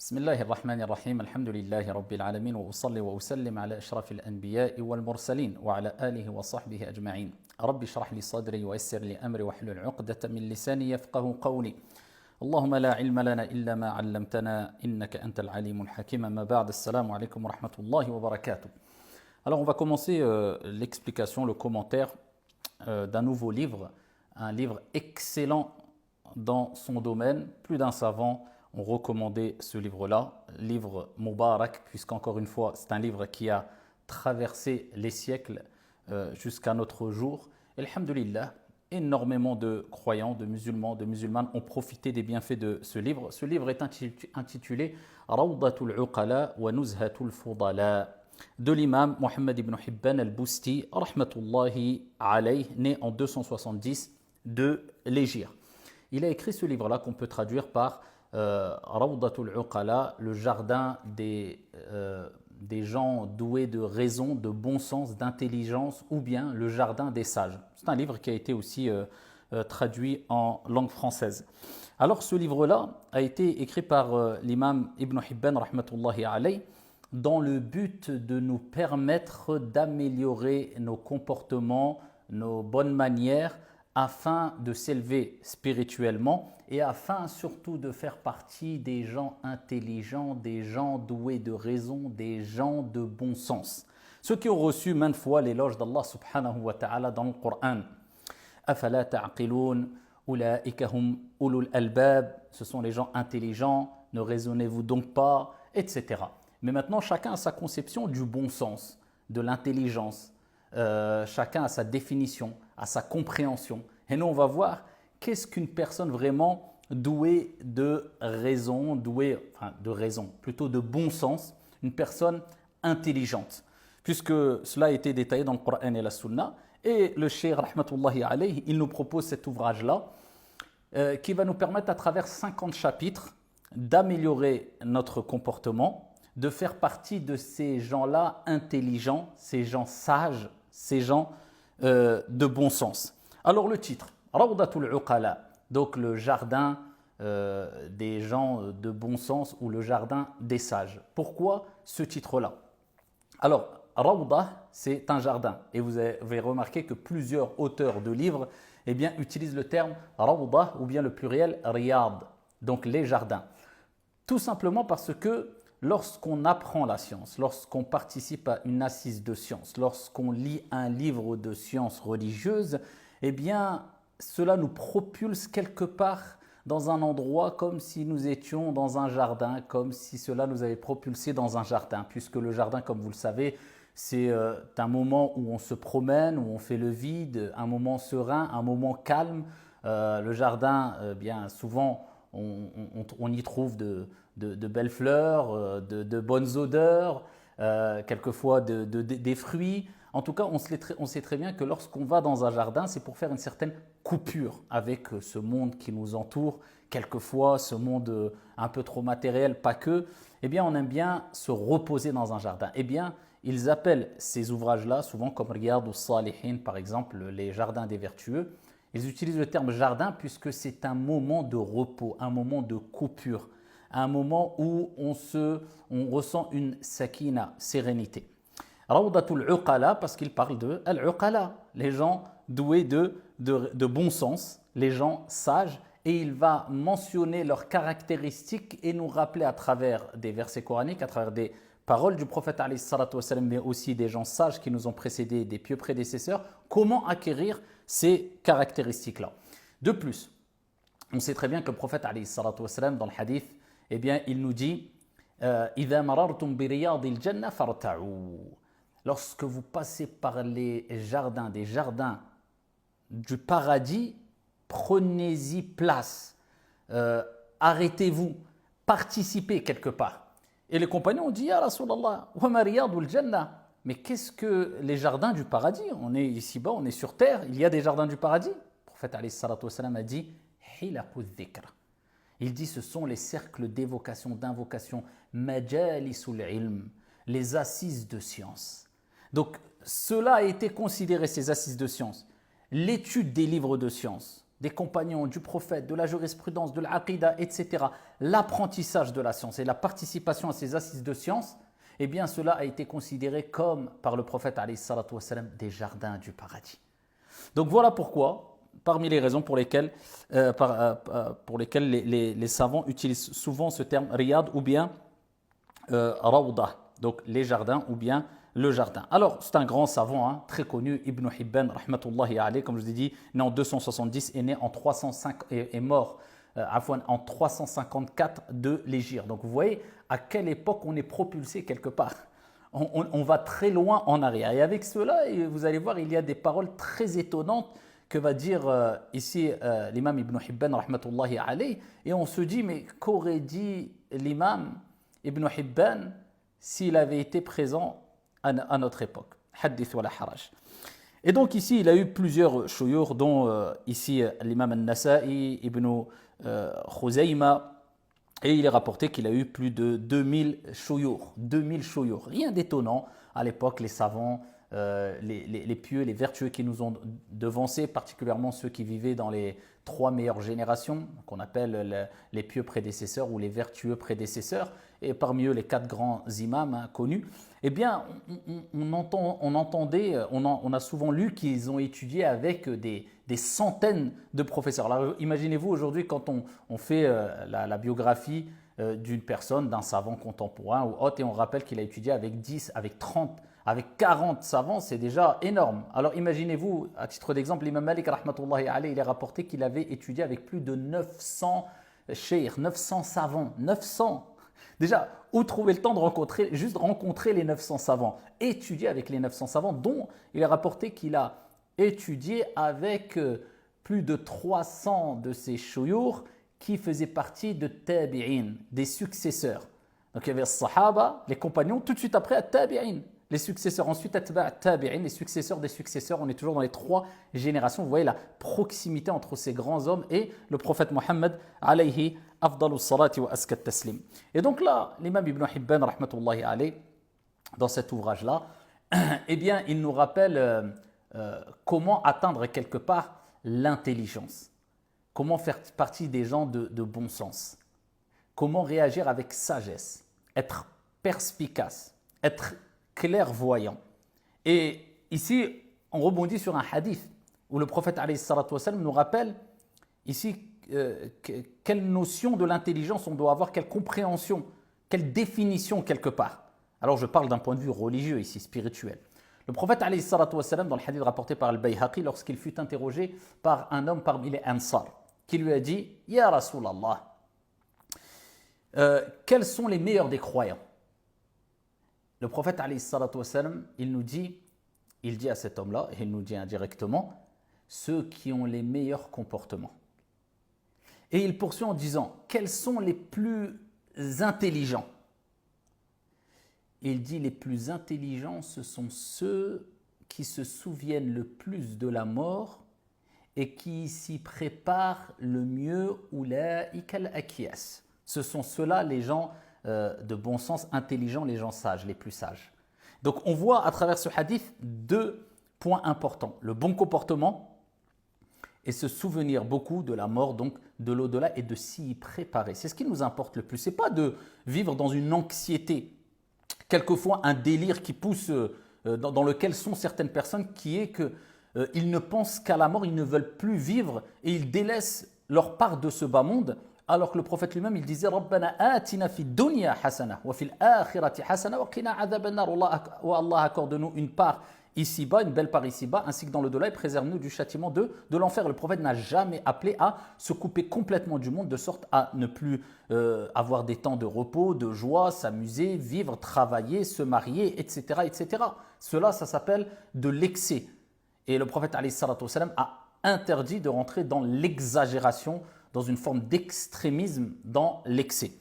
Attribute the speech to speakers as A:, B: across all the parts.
A: بسم الله الرحمن الرحيم الحمد لله رب العالمين وأصلي وأسلم على أشرف الأنبياء والمرسلين وعلى آله وصحبه أجمعين رب اشرح لي صدري ويسر لي أمري واحلل عقدة من لساني يفقه قولي اللهم لا علم لنا إلا ما علمتنا إنك أنت العليم الحكيم ما بعد السلام عليكم ورحمة الله وبركاته. Alors on va commencer l'explication, le commentaire d'un nouveau livre, un livre excellent dans son domaine. Plus d'un savant ont recommandé ce livre-là, livre Mubarak, puisqu'encore une fois, c'est un livre qui a traversé les siècles jusqu'à notre jour. Et alhamdulillah, énormément de croyants, de musulmans, de musulmanes ont profité des bienfaits de ce livre. Ce livre est intitulé Rawdatul Uqala wa Nuzhatul Fudala de l'imam Mohammed ibn Hibban al-Busti, rahmatullahi alayh, né en 270 de l'Hégire. Il a écrit ce livre-là qu'on peut traduire par Rawdatul Uqala, le jardin des gens doués de raison, de bon sens, d'intelligence, ou bien le jardin des sages. C'est un livre qui a été aussi traduit en langue française. Alors ce livre-là a été écrit par l'imam Ibn Hibban rahmatullahi alayh dans le but de nous permettre d'améliorer nos comportements, nos bonnes manières, afin de s'élever spirituellement et afin surtout de faire partie des gens intelligents, des gens doués de raison, des gens de bon sens. Ceux qui ont reçu maintes fois l'éloge d'Allah subhanahu wa ta'ala dans le Coran. Afala ta'qiloun, ulaika hum ulul albab, ce sont les gens intelligents, ne raisonnez-vous donc pas, etc. Mais maintenant, chacun a sa conception du bon sens, de l'intelligence. Chacun a sa définition, a sa compréhension. Et nous, on va voir qu'est-ce qu'une personne vraiment douée de raison, plutôt de bon sens, une personne intelligente. Puisque cela a été détaillé dans le Coran et la Sunna. Et le Cheikh rahmatullahi alayhi, il nous propose cet ouvrage-là qui va nous permettre à travers 50 chapitres d'améliorer notre comportement, de faire partie de ces gens-là intelligents, ces gens sages, ces gens de bon sens. Alors le titre, Rawdatul Uqala, donc le jardin des gens de bon sens ou le jardin des sages. Pourquoi ce titre-là? Alors, Rawda, c'est un jardin. Et vous avez remarqué que plusieurs auteurs de livres utilisent le terme Rawda ou bien le pluriel Riyad, donc les jardins. Tout simplement parce que lorsqu'on apprend la science, lorsqu'on participe à une assise de science, lorsqu'on lit un livre de sciences religieuses, cela nous propulse quelque part dans un endroit comme si nous étions dans un jardin, comme si cela nous avait propulsé dans un jardin, puisque le jardin, comme vous le savez, c'est un moment où on se promène, où on fait le vide, un moment serein, un moment calme. Le jardin, souvent, on y trouve de belles fleurs, de bonnes odeurs, quelquefois des fruits. En tout cas, on sait très bien que lorsqu'on va dans un jardin, c'est pour faire une certaine coupure avec ce monde qui nous entoure. Quelquefois, ce monde un peu trop matériel, pas que. On aime bien se reposer dans un jardin. Ils appellent ces ouvrages-là, souvent comme Riyadus Salihin, par exemple, les jardins des vertueux. Ils utilisent le terme jardin puisque c'est un moment de repos, un moment de coupure, un moment où on ressent une sakina, sérénité. Rawdatul Uqala parce qu'il parle de Al-Uqala, les gens doués de bon sens, les gens sages, et il va mentionner leurs caractéristiques et nous rappeler à travers des versets coraniques, à travers des paroles du prophète alayhi salatu wassalam, mais aussi des gens sages qui nous ont précédés, des pieux prédécesseurs, comment acquérir ces caractéristiques-là. De plus, on sait très bien que le prophète alayhi salatu wassalam, dans le hadith, il nous dit إِذَا مَرَرْتُمْ بِرِيَاضِ الْجَنَّةِ فَارْتَعُوا. Lorsque vous passez par les jardins, des jardins du paradis, prenez-y place, arrêtez-vous, participez quelque part. Et les compagnons ont dit, Ya Rasulallah, wa ma riyadul jannah. Mais qu'est-ce que les jardins du paradis? On est ici-bas, on est sur terre, il y a des jardins du paradis. Le prophète alayhi salatu wassalam a dit, Hilaqu dhikr. Il dit, ce sont les cercles d'évocation, d'invocation, majalisul ilm, les assises de science. Donc, cela a été considéré, ces assises de science, l'étude des livres de science, des compagnons, du prophète, de la jurisprudence, de l'aqidah, etc., l'apprentissage de la science et la participation à ces assises de science, eh bien cela a été considéré comme, par le prophète alayhi salatu wassalam, des jardins du paradis. Donc voilà pourquoi, parmi les raisons pour lesquelles, les savants utilisent souvent ce terme riyad ou bien rawda, donc les jardins ou bien le jardin. Alors, c'est un grand savant, hein, très connu, Ibn Hibban, rahmatullahi alayhi, comme je vous ai dit, né en 270 et né en 305 et mort en 354 de l'Hégire. Donc, vous voyez à quelle époque on est propulsé quelque part. On va très loin en arrière. Et avec cela, vous allez voir, il y a des paroles très étonnantes que va dire ici l'imam Ibn Hibban, rahmatullahi alayhi. Et on se dit, mais qu'aurait dit l'imam Ibn Hibban s'il avait été présent à notre époque. Hadith wa la haraj. Et donc ici, il a eu plusieurs shuyur, dont ici l'imam al-Nasa'i, Ibn Khuzayma, et il est rapporté qu'il a eu plus de 2000 shuyur. 2000 shuyur. Rien d'étonnant. À l'époque, les savants, les pieux, les vertueux qui nous ont devancés, particulièrement ceux qui vivaient dans les 3 meilleures générations, qu'on appelle les pieux prédécesseurs ou les vertueux prédécesseurs, et parmi eux les 4 grands imams hein, connus, eh bien, on a souvent lu qu'ils ont étudié avec des centaines de professeurs. Alors, imaginez-vous aujourd'hui quand on fait la biographie d'une personne, d'un savant contemporain ou autre, et on rappelle qu'il a étudié avec 10, avec 30, avec 40 savants, c'est déjà énorme. Alors imaginez-vous, à titre d'exemple, l'imam Malik, rahmatullahi alayhi, il est rapporté qu'il avait étudié avec plus de 900 cheikh, 900 savants, 900. Déjà, où trouver le temps de rencontrer les 900 savants, étudier avec les 900 savants, dont il est rapporté qu'il a étudié avec plus de 300 de ces shuyur qui faisaient partie de tabi'in, des successeurs. Donc il y avait les sahaba, les compagnons, tout de suite après, tabi'in, les successeurs, ensuite tabi'in, les successeurs des successeurs. On est toujours dans les 3 générations. Vous voyez la proximité entre ces grands hommes et le prophète Mohammed alayhi afdalu salati wa askat taslim. Et donc là, l'imam Ibn Hibban rahmatullahi alayhi, dans cet ouvrage-là, eh bien, il nous rappelle comment atteindre quelque part l'intelligence, comment faire partie des gens de bon sens, comment réagir avec sagesse, être perspicace, être clairvoyant. Et ici, on rebondit sur un hadith où le prophète alayhi salatu wassalam nous rappelle ici quelle notion de l'intelligence on doit avoir, quelle compréhension, quelle définition quelque part. Alors je parle d'un point de vue religieux ici, spirituel. Le prophète alayhi salatu wassalam, dans le hadith rapporté par Al-Bayhaqi, lorsqu'il fut interrogé par un homme parmi les Ansar, qui lui a dit « Ya Rasulallah, quels sont les meilleurs des croyants ?» Le prophète alayhi salatu wassalam, il dit à cet homme-là, et il nous dit indirectement, ceux qui ont les meilleurs comportements. Et il poursuit en disant, quels sont les plus intelligents? Il dit, les plus intelligents, ce sont ceux qui se souviennent le plus de la mort et qui s'y préparent le mieux, ulaïka al-akiyas. Ce sont ceux-là, les gens de bon sens, intelligents, les gens sages, les plus sages. Donc on voit à travers ce hadith 2 points importants. Le bon comportement et se souvenir beaucoup de la mort, donc de l'au-delà, et de s'y préparer. C'est ce qui nous importe le plus. Ce n'est pas de vivre dans une anxiété, quelquefois un délire qui pousse, dans lequel sont certaines personnes, qui est qu'ils ne pensent qu'à la mort, ils ne veulent plus vivre et ils délaissent leur part de ce bas monde. Alors que le prophète lui-même, il disait « Rabbana atina fi dunya hasana wa fil akhirati hasana wa qina adhaban nar » Oh Allah, accorde-nous une part ici-bas, une belle part ici-bas, ainsi que dans l'au-delà, et préserve-nous du châtiment de l'enfer. Le prophète n'a jamais appelé à se couper complètement du monde, de sorte à ne plus avoir des temps de repos, de joie, s'amuser, vivre, travailler, se marier, etc. etc. Cela, ça s'appelle de l'excès. Et le prophète alayhi salatu wassalam a interdit de rentrer dans l'exagération, dans une forme d'extrémisme dans l'excès.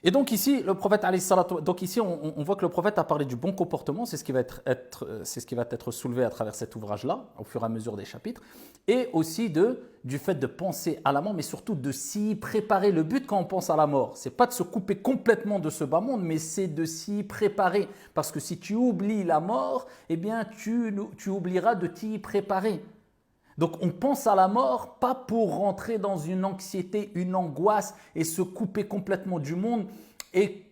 A: Et donc ici, le prophète on voit que le prophète a parlé du bon comportement, c'est ce qui va être soulevé à travers cet ouvrage-là, au fur et à mesure des chapitres, et aussi du fait de penser à la mort, mais surtout de s'y préparer. Le but quand on pense à la mort, c'est pas de se couper complètement de ce bas monde, mais c'est de s'y préparer. Parce que si tu oublies la mort, eh bien tu oublieras de t'y préparer. Donc on pense à la mort pas pour rentrer dans une anxiété, une angoisse et se couper complètement du monde et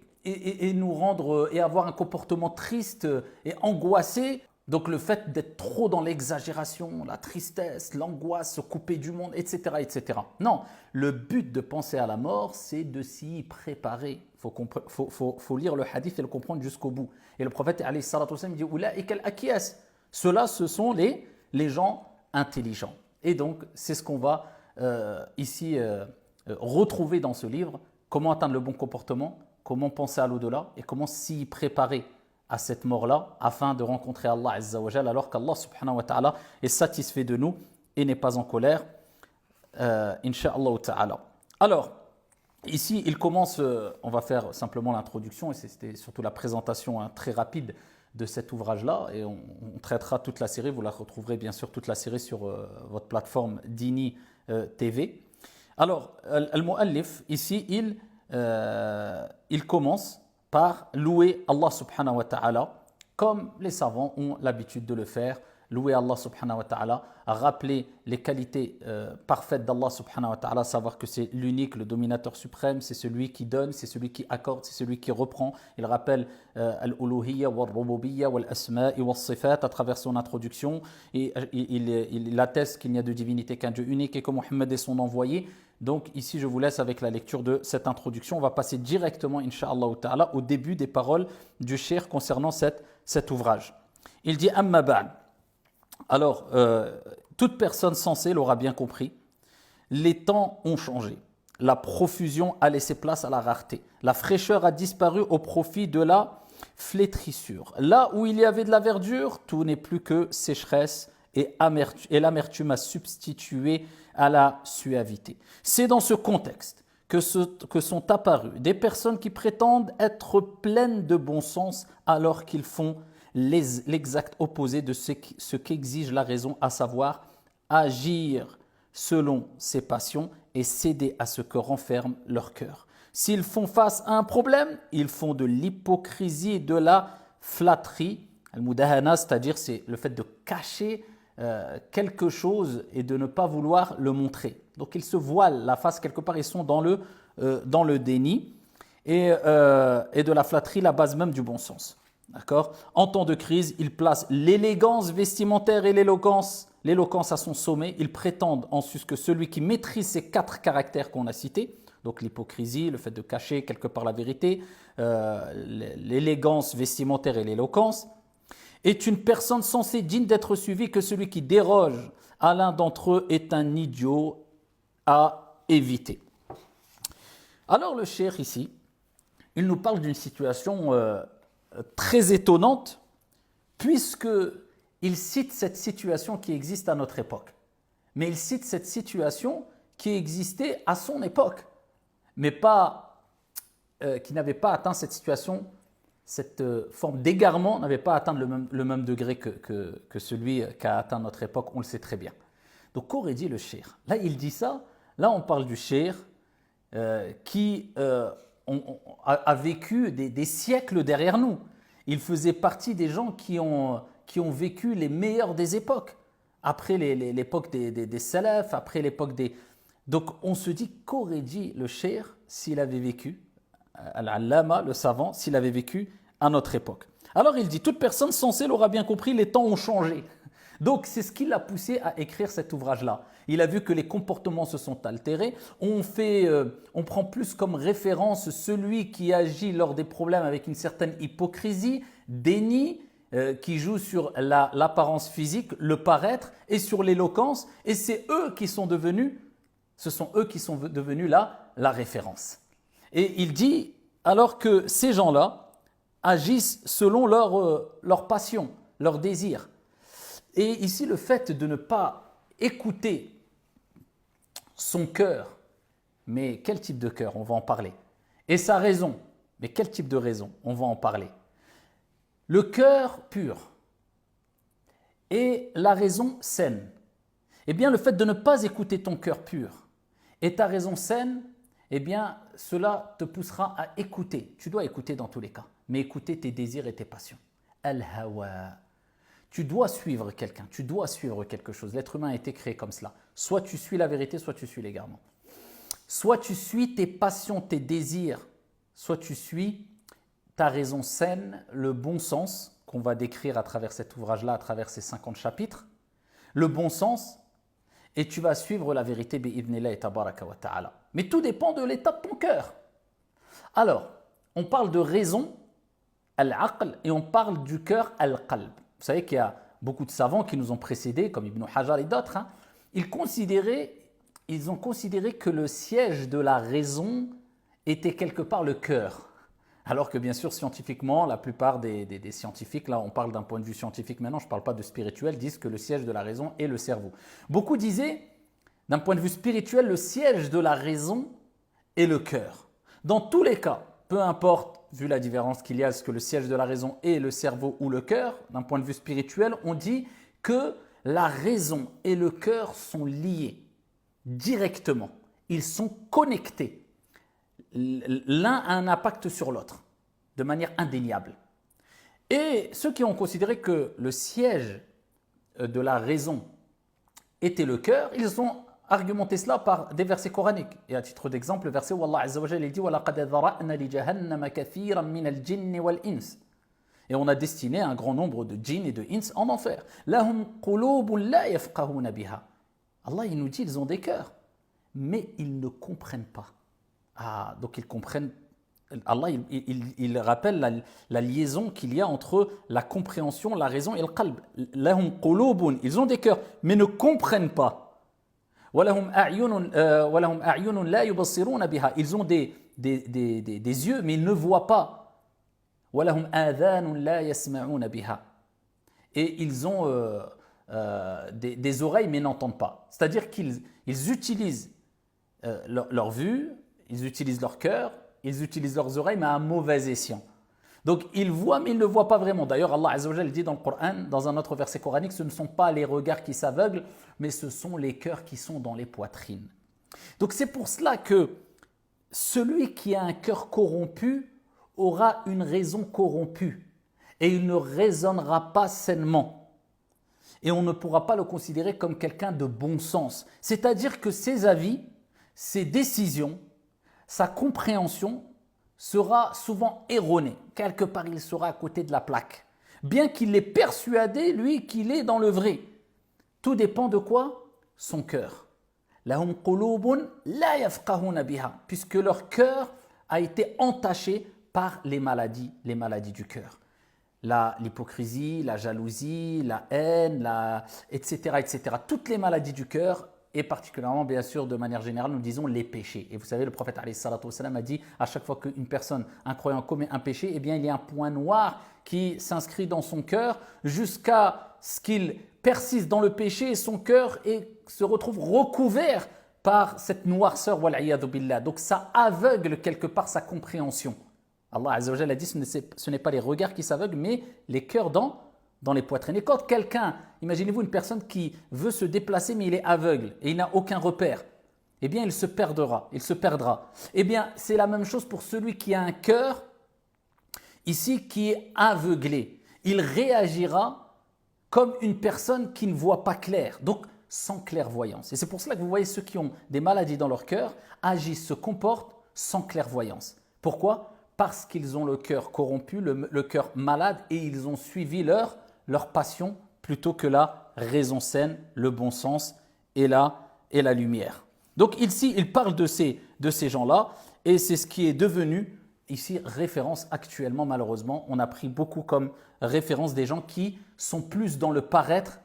A: nous rendre et avoir un comportement triste et angoissé. Donc le fait d'être trop dans l'exagération, la tristesse, l'angoisse, se couper du monde, etc., etc. Non, le but de penser à la mort, c'est de s'y préparer. Faut lire le hadith et le comprendre jusqu'au bout. Et le prophète alayhi salatu wassalam dit « Oulaïka al-akiyas » Ceux-là, ce sont les gens intelligents. Et donc, c'est ce qu'on va ici retrouver dans ce livre. Comment atteindre le bon comportement, comment penser à l'au-delà et comment s'y préparer à cette mort-là afin de rencontrer Allah Azza wa Jal alors qu'Allah subhanahu wa ta'ala est satisfait de nous et n'est pas en colère. Inch'Allah ta'ala. Alors, ici, il commence, on va faire simplement l'introduction et c'était surtout la présentation très rapide de cet ouvrage-là et on traitera toute la série, vous la retrouverez bien sûr toute la série sur votre plateforme Dini TV. Alors, Al-Mu'allif, ici, il commence par louer Allah subhanahu wa ta'ala comme les savants ont l'habitude de le faire, louer Allah subhanahu wa ta'ala, rappeler les qualités parfaites d'Allah subhanahu wa ta'ala, savoir que c'est l'unique, le dominateur suprême, c'est celui qui donne, c'est celui qui accorde, c'est celui qui reprend. Il rappelle al-uluhiyya wal-rububiyya wal-asma'i wal-sifat à travers son introduction et il atteste qu'il n'y a de divinité qu'un Dieu unique et que Mohammed est son envoyé. Donc ici je vous laisse avec la lecture de cette introduction. On va passer directement, incha'Allah ta'ala, au début des paroles du cheikh concernant cet ouvrage. Il dit « Amma ba'd » Alors, toute personne sensée l'aura bien compris, les temps ont changé. La profusion a laissé place à la rareté. La fraîcheur a disparu au profit de la flétrissure. Là où il y avait de la verdure, tout n'est plus que sécheresse et l'amertume a substitué à la suavité. C'est dans ce contexte que sont apparues des personnes qui prétendent être pleines de bon sens alors qu'ils font l'exact opposé de ce qu'exige la raison, à savoir agir selon ses passions et céder à ce que renferme leur cœur. S'ils font face à un problème, ils font de l'hypocrisie et de la flatterie. Al-mudahana, c'est-à-dire c'est le fait de cacher quelque chose et de ne pas vouloir le montrer. Donc ils se voilent la face quelque part, ils sont dans le déni et de la flatterie, la base même du bon sens. D'accord ? En temps de crise, ils placent l'élégance vestimentaire et l'éloquence à son sommet. Ils prétendent en sus que celui qui maîtrise ces 4 caractères qu'on a cités, donc l'hypocrisie, le fait de cacher quelque part la vérité, l'élégance vestimentaire et l'éloquence, est une personne censée digne d'être suivie, que celui qui déroge à l'un d'entre eux est un idiot à éviter. Alors le cheikh ici, il nous parle d'une situation très étonnante, puisqu'il cite cette situation qui existe à notre époque. Mais il cite cette situation qui existait à son époque, mais pas, qui n'avait pas atteint cette situation, cette forme d'égarement n'avait pas atteint le même degré que celui qu'a atteint notre époque, on le sait très bien. Donc qu'aurait dit le cheikh ? Là il dit ça, là on parle du cheikh qui a vécu des siècles derrière nous. Il faisait partie des gens qui ont vécu les meilleures des époques. Après l'époque des salafs, après l'époque des... Donc on se dit qu'aurait dit le cheikh s'il avait vécu, Al-Allama, le savant, s'il avait vécu à notre époque. Alors il dit, toute personne sensée l'aura bien compris, les temps ont changé. Donc c'est ce qui l'a poussé à écrire cet ouvrage-là. Il a vu que les comportements se sont altérés. On prend plus comme référence celui qui agit lors des problèmes avec une certaine hypocrisie, déni, qui joue sur l'apparence physique, le paraître et sur l'éloquence. Et c'est eux qui sont devenus, la référence. Et il dit, alors que ces gens-là agissent selon leur passion, leur désir. Et ici, le fait de ne pas écouter son cœur, mais quel type de cœur? On va en parler. Et sa raison, mais quel type de raison? On va en parler. Le cœur pur et la raison saine. Eh bien, le fait de ne pas écouter ton cœur pur et ta raison saine, eh bien, cela te poussera à écouter. Tu dois écouter dans tous les cas, mais écouter tes désirs et tes passions. Al-hawa. Tu dois suivre quelqu'un, tu dois suivre quelque chose. L'être humain a été créé comme cela. Soit tu suis la vérité, soit tu suis l'égarement. Soit tu suis tes passions, tes désirs, soit tu suis ta raison saine, le bon sens qu'on va décrire à travers cet ouvrage-là, à travers ces 50 chapitres, le bon sens, et tu vas suivre la vérité bi'idhnillah tabaraka wa ta'ala. Mais tout dépend de l'état de ton cœur. Alors, on parle de raison, al-aql, et on parle du cœur, al-qalb. Vous savez qu'il y a beaucoup de savants qui nous ont précédés, comme Ibn Hajar et d'autres, ils ont considéré que le siège de la raison était quelque part le cœur. Alors que bien sûr, scientifiquement, la plupart des scientifiques, là on parle d'un point de vue scientifique maintenant, je ne parle pas de spirituel, disent que le siège de la raison est le cerveau. Beaucoup disaient, d'un point de vue spirituel, le siège de la raison est le cœur. Dans tous les cas, peu importe, vu la différence qu'il y a, est-ce que le siège de la raison est le cerveau ou le cœur, d'un point de vue spirituel, on dit que la raison et le cœur sont liés directement. Ils sont connectés. L'un a un impact sur l'autre, de manière indéniable. Et ceux qui ont considéré que le siège de la raison était le cœur, ils ont argumenté cela par des versets coraniques. Et à titre d'exemple, le verset où Allah Azza wa Jalla dit وَلَقَدْ ذَرَأْنَا لِجَهَنَّمَ كَثِيرًا مِنَ الْجِنِّ وَالْإِنسِ. Et on a destiné un grand nombre de djinns et de ins en enfer. لَهُمْ قُلُوبٌ لَا يَفْقَهُونَ بِهَا. Allah il nous dit ils ont des cœurs, mais ils ne comprennent pas. Ah, donc ils comprennent. Allah il rappelle la liaison qu'il y a entre la compréhension, la raison et le qalb. Lahum qulubun, ils ont des cœurs, mais ne comprennent pas. Walahum a'yunun la yubassiruna biha, ils ont des yeux, mais ils ne voient pas. Walahum adhanun la yasma'una biha, et ils ont des oreilles, mais n'entendent pas. C'est-à-dire qu'ils utilisent leur vue, ils utilisent leur cœur, ils utilisent leurs oreilles, mais à un mauvais escient. Donc ils voient, mais ils ne voient pas vraiment. D'ailleurs, Allah Azza wa Jalla dit dans le Coran, dans un autre verset coranique, ce ne sont pas les regards qui s'aveuglent, mais ce sont les cœurs qui sont dans les poitrines. Donc c'est pour cela que celui qui a un cœur corrompu aura une raison corrompue et il ne raisonnera pas sainement. Et on ne pourra pas le considérer comme quelqu'un de bon sens. C'est-à-dire que ses avis, ses décisions, sa compréhension sera souvent erronée. Quelque part, il sera à côté de la plaque. Bien qu'il ait persuadé, lui, qu'il est dans le vrai. Tout dépend de quoi? Son cœur. Lahum qulubun la yafqahuna biha, puisque leur cœur a été entaché par les maladies du cœur. L'hypocrisie, la jalousie, la haine, etc., etc. Toutes les maladies du cœur, et particulièrement, bien sûr, de manière générale, nous disons les péchés. Et vous savez, le prophète alayhi salatu wassalam a dit, à chaque fois qu'une personne, un croyant, commet un péché, eh bien, il y a un point noir qui s'inscrit dans son cœur jusqu'à ce qu'il persiste dans le péché et son cœur se retrouve recouvert par cette noirceur, wal'iyadu billah. Donc, ça aveugle quelque part sa compréhension. Allah Azza wa Jalla a dit, ce n'est pas les regards qui s'aveuglent, mais les cœurs dans les poitrines. Et quand quelqu'un, imaginez-vous une personne qui veut se déplacer mais il est aveugle et il n'a aucun repère, eh bien il se perdra. Eh bien c'est la même chose pour celui qui a un cœur ici qui est aveuglé. Il réagira comme une personne qui ne voit pas clair, donc sans clairvoyance. Et c'est pour cela que vous voyez ceux qui ont des maladies dans leur cœur agissent, se comportent sans clairvoyance. Pourquoi ? Parce qu'ils ont le cœur corrompu, le cœur malade, et ils ont suivi leur passion plutôt que la raison saine, le bon sens et la lumière. Donc ici, il parle de ces gens-là, et c'est ce qui est devenu ici référence actuellement, malheureusement. On a pris beaucoup comme référence des gens qui sont plus dans le paraître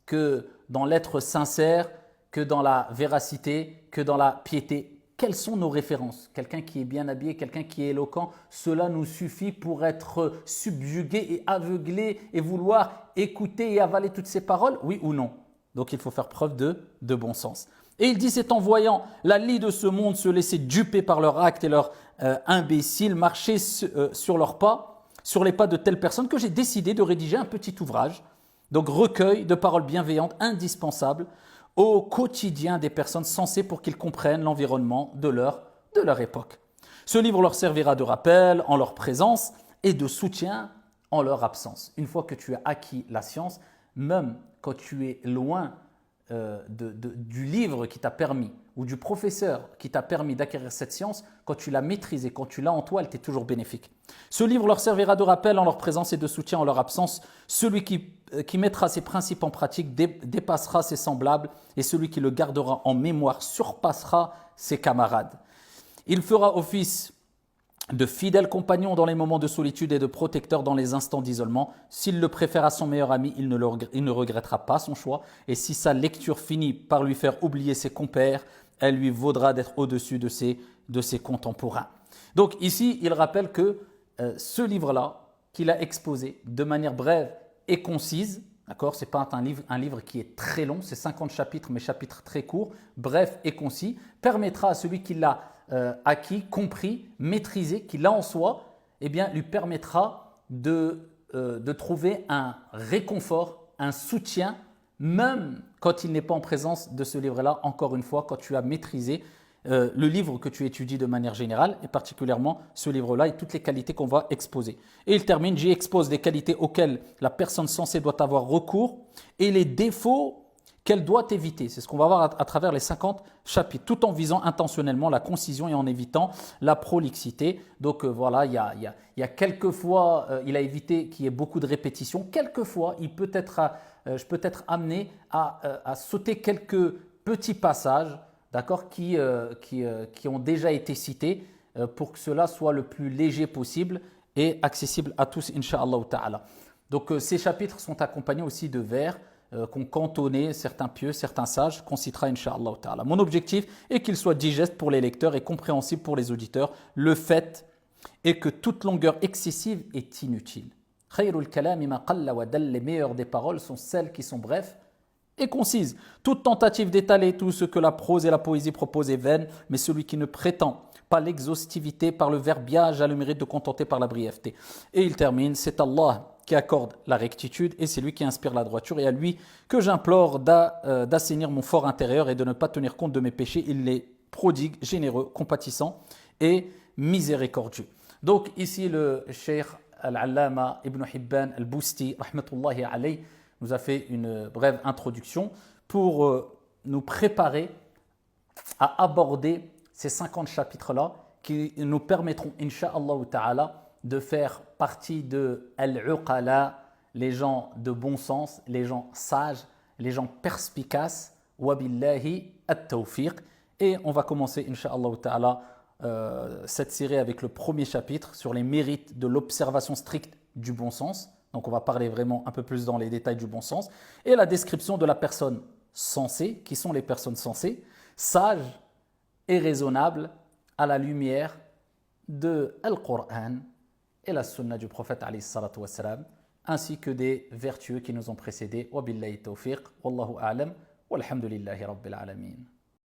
A: que dans l'être sincère, que dans la véracité, que dans la piété. Quelles sont nos références? Quelqu'un qui est bien habillé, quelqu'un qui est éloquent, cela nous suffit pour être subjugué et aveuglé et vouloir écouter et avaler toutes ces paroles? Oui ou non? Donc il faut faire preuve de bon sens. Et il dit, c'est en voyant la lie de ce monde se laisser duper par leurs actes et leurs imbéciles, marcher sur leurs pas, sur les pas de telles personnes, que j'ai décidé de rédiger un petit ouvrage, donc recueil de paroles bienveillantes indispensables au quotidien des personnes sensées pour qu'ils comprennent l'environnement de leur époque. Ce livre leur servira de rappel en leur présence et de soutien en leur absence. Une fois que tu as acquis la science, même quand tu es loin du livre qui t'a permis ou du professeur qui t'a permis d'acquérir cette science, quand tu l'as maîtrisée, quand tu l'as en toi, elle t'est toujours bénéfique. Ce livre leur servira de rappel en leur présence et de soutien en leur absence. Celui qui mettra ses principes en pratique dépassera ses semblables et celui qui le gardera en mémoire surpassera ses camarades. Il fera office de fidèle compagnon dans les moments de solitude et de protecteur dans les instants d'isolement. S'il le préfère à son meilleur ami, il ne regrettera pas son choix. Et si sa lecture finit par lui faire oublier ses compères, elle lui vaudra d'être au-dessus de ses contemporains. Donc ici, il rappelle que ce livre-là, qu'il a exposé de manière brève et concise, d'accord, ce n'est pas un livre qui est très long, c'est 50 chapitres, mais chapitres très courts, bref et concis, permettra à celui qui l'a acquis, compris, maîtrisé, qu'il a en soi, eh bien, lui permettra de trouver un réconfort, un soutien, même quand il n'est pas en présence de ce livre-là, encore une fois, quand tu as maîtrisé le livre que tu étudies de manière générale, et particulièrement ce livre-là et toutes les qualités qu'on va exposer. Et il termine, j'y expose des qualités auxquelles la personne censée doit avoir recours et les défauts qu'elle doit éviter. C'est ce qu'on va voir à travers les 50 chapitres, tout en visant intentionnellement la concision et en évitant la prolixité. Donc voilà, il y a quelquefois, il a évité qu'il y ait beaucoup de répétitions. Quelquefois, je peux être amené à sauter quelques petits passages, d'accord, qui ont déjà été cités pour que cela soit le plus léger possible et accessible à tous, incha'Allah ta'ala. Donc ces chapitres sont accompagnés aussi de vers qu'ont cantonné certains pieux, certains sages, qu'on citera incha'Allah ta'ala. Mon objectif est qu'il soit digeste pour les lecteurs et compréhensible pour les auditeurs. Le fait est que toute longueur excessive est inutile. Khayrul kalami ma qalla wa dal, les meilleures des paroles sont celles qui sont brèves et concises. Toute tentative d'étaler tout ce que la prose et la poésie proposent est vaine, mais celui qui ne prétend pas l'exhaustivité par le verbiage a le mérite de contenter par la brièveté. Et il termine, c'est Allah qui accorde la rectitude et c'est lui qui inspire la droiture et à lui que j'implore d'assainir mon fort intérieur et de ne pas tenir compte de mes péchés. Il est prodigue, généreux, compatissant et miséricordieux. Donc ici le Cheikh Al-Allama Ibn Hibban Al-Busti rahmatullahi alayh nous a fait une brève introduction pour nous préparer à aborder ces 50 chapitres-là qui nous permettront, incha'Allah ta'ala, de faire partie de Al-Uqala, les gens de bon sens, les gens sages, les gens perspicaces, wa billahi at-tawfiq. Et on va commencer, incha'Allah ta'ala, cette série avec le premier chapitre sur les mérites de l'observation stricte du bon sens. Donc on va parler vraiment un peu plus dans les détails du bon sens. Et la description de la personne sensée, qui sont les personnes sensées, sages et raisonnables à la lumière de Al-Qur'an et la sunna du prophète alayhi salatu wassalam, ainsi que des vertueux qui nous ont précédés. Wa billahi tawfiq, wallahu a'lam, walhamdulillahi rabbil alamin.